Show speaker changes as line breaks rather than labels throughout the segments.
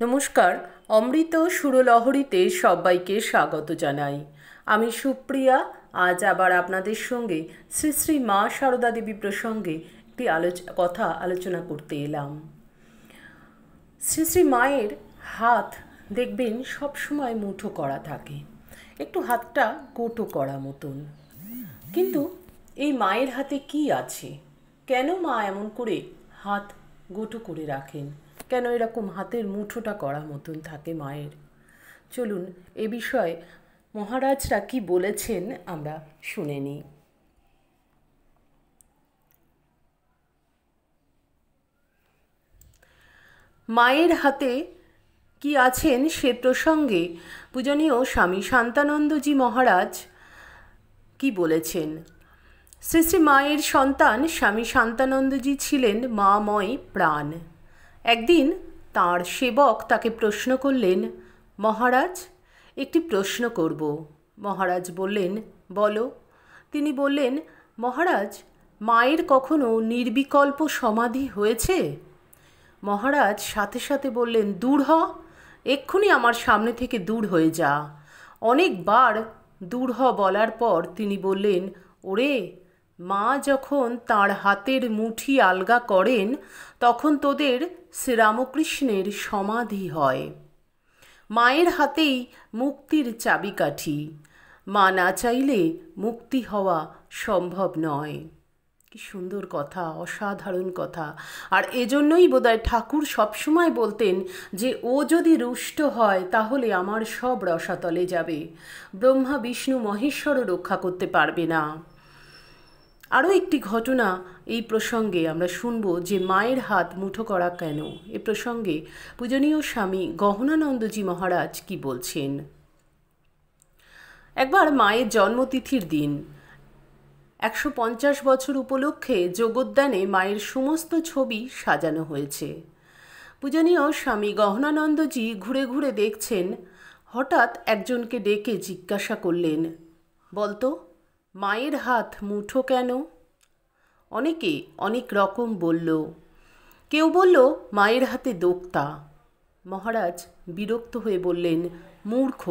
নমস্কার, অমৃত সুরলহরীতে সবাইকে স্বাগত জানাই। আমি সুপ্রিয়া। আজ আবার আপনাদের সঙ্গে শ্রী শ্রী মা সারদা দেবী প্রসঙ্গে একটি কথা আলোচনা করতে এলাম। শ্রী শ্রী মায়ের হাত দেখবেন সবসময় মুঠো করা থাকে, একটু হাতটা গোটো করা মতন। কিন্তু এই মায়ের হাতে কি আছে? কেন মা এমন করে হাত গোটো করে রাখেন? কেন এরকম হাতের মুঠোটা করা মতন থাকে মায়ের? চলুন এ বিষয়ে মহারাজরা কি বলেছেন আমরা শুনে নিই। মায়ের হাতে কি আছেন সে প্রসঙ্গে পূজনীয় স্বামী শান্তানন্দজি মহারাজ কি বলেছেন? শ্রী শ্রী মায়ের সন্তান স্বামী শান্তানন্দজি ছিলেন মাময় প্রাণ। একদিন তাঁর সেবক তাকে প্রশ্ন করলেন, মহারাজ, একটি প্রশ্ন করব। মহারাজ বললেন, বলো। তিনি বললেন, মহারাজ, মায়ের কখনো নির্বিকল্প সমাধি হয়েছে? মহারাজ সাথে সাথে বললেন, দূর হ, এক্ষুনি আমার সামনে থেকে দূর হয়ে যা। অনেকবার দূর হ বলার পর তিনি বললেন, ওরে, মা যখন তাঁর হাতের মুঠি আলগা করেন তখন তোদের শ্রীরামকৃষ্ণের সমাধি হয়। মায়ের হাতেই মুক্তির চাবিকাঠি। মা না চাইলে মুক্তি হওয়া সম্ভব নয়। কি সুন্দর কথা, অসাধারণ কথা। আর এজন্যই বোধহয় ঠাকুর সবসময় বলতেন যে ও যদি রুষ্ট হয় তাহলে আমার সব রসাতলে যাবে, ব্রহ্মা বিষ্ণু মহেশ্বরও রক্ষা করতে পারবে না। আরও একটি ঘটনা এই প্রসঙ্গে আমরা শুনব যে মায়ের হাত মুঠো করা কেন। এ প্রসঙ্গে পূজনীয় স্বামী গহনানন্দজি মহারাজ কি বলছেন। একবার মায়ের জন্মতিথির দিন 150 বছর উপলক্ষে যোগোদ্যানে মায়ের সমস্ত ছবি সাজানো হয়েছে। পূজনীয় স্বামী গহনানন্দজি ঘুরে ঘুরে দেখছেন। হঠাৎ একজনকে ডেকে জিজ্ঞাসা করলেন, বলতো, মায়ের হাত মুঠো কেন? অনেকে অনেক রকম বলল। কেউ বলল মায়ের হাতে দোক্তা। মহারাজ বিরক্ত হয়ে বললেন, মূর্খ।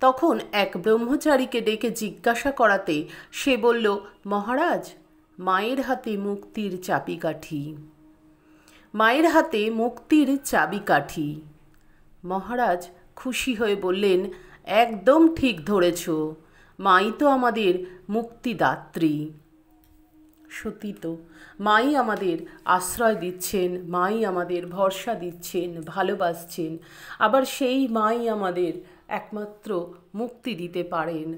তখন এক ব্রহ্মচারীকে ডেকে জিজ্ঞাসা করাতে সে বলল, মহারাজ, মায়ের হাতে মুক্তির চাবিকাঠি। মায়ের হাতে মুক্তির চাবিকাঠি। মহারাজ খুশি হয়ে বললেন, একদম ঠিক ধরেছ, মাই তো আমাদের মুক্তিদাত্রী। সত্যি তো, মাই আমাদের আশ্রয় দিচ্ছেন, মাই আমাদের ভরসা দিচ্ছেন, ভালোবাসছেন। আবার সেই মাই আমাদের একমাত্র মুক্তি দিতে পারেন,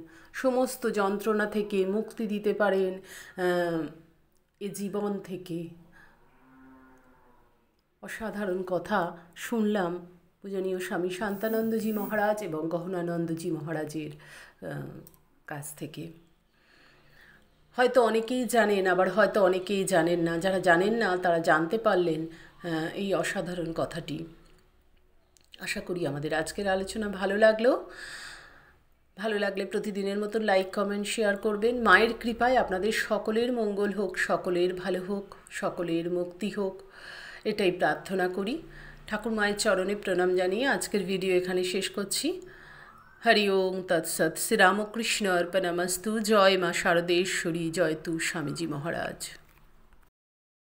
সমস্ত যন্ত্রণা থেকে মুক্তি দিতে পারেন, এ জীবন থেকে। অসাধারণ কথা শুনলাম পূজনীয় স্বামী শান্তানন্দজি মহারাজ এবং গহনানন্দজি মহারাজের কাছ থেকে। হয়তো অনেকেই জানেন, আবার হয়তো অনেকেই জানেন না। যারা জানেন না তারা জানতে পারলেন এই অসাধারণ কথাটি। আশা করি আমাদের আজকের আলোচনা ভালো লাগলে প্রতিদিনের মতো লাইক, কমেন্ট, শেয়ার করবেন। মায়ের কৃপায় আপনাদের সকলের মঙ্গল হোক, সকলের ভালো হোক, সকলের মুক্তি হোক, এটাই প্রার্থনা করি। ঠাকুর মায়ের চরণে প্রণাম জানিয়ে আজকের ভিডিও এখানে শেষ করছি। হরি ওম তৎসৎ। শ্রীরামকৃষ্ণ অর্পণমস্তু। জয় মা শারদেশ্বরী, জয় তু স্বামীজি মহারাজ।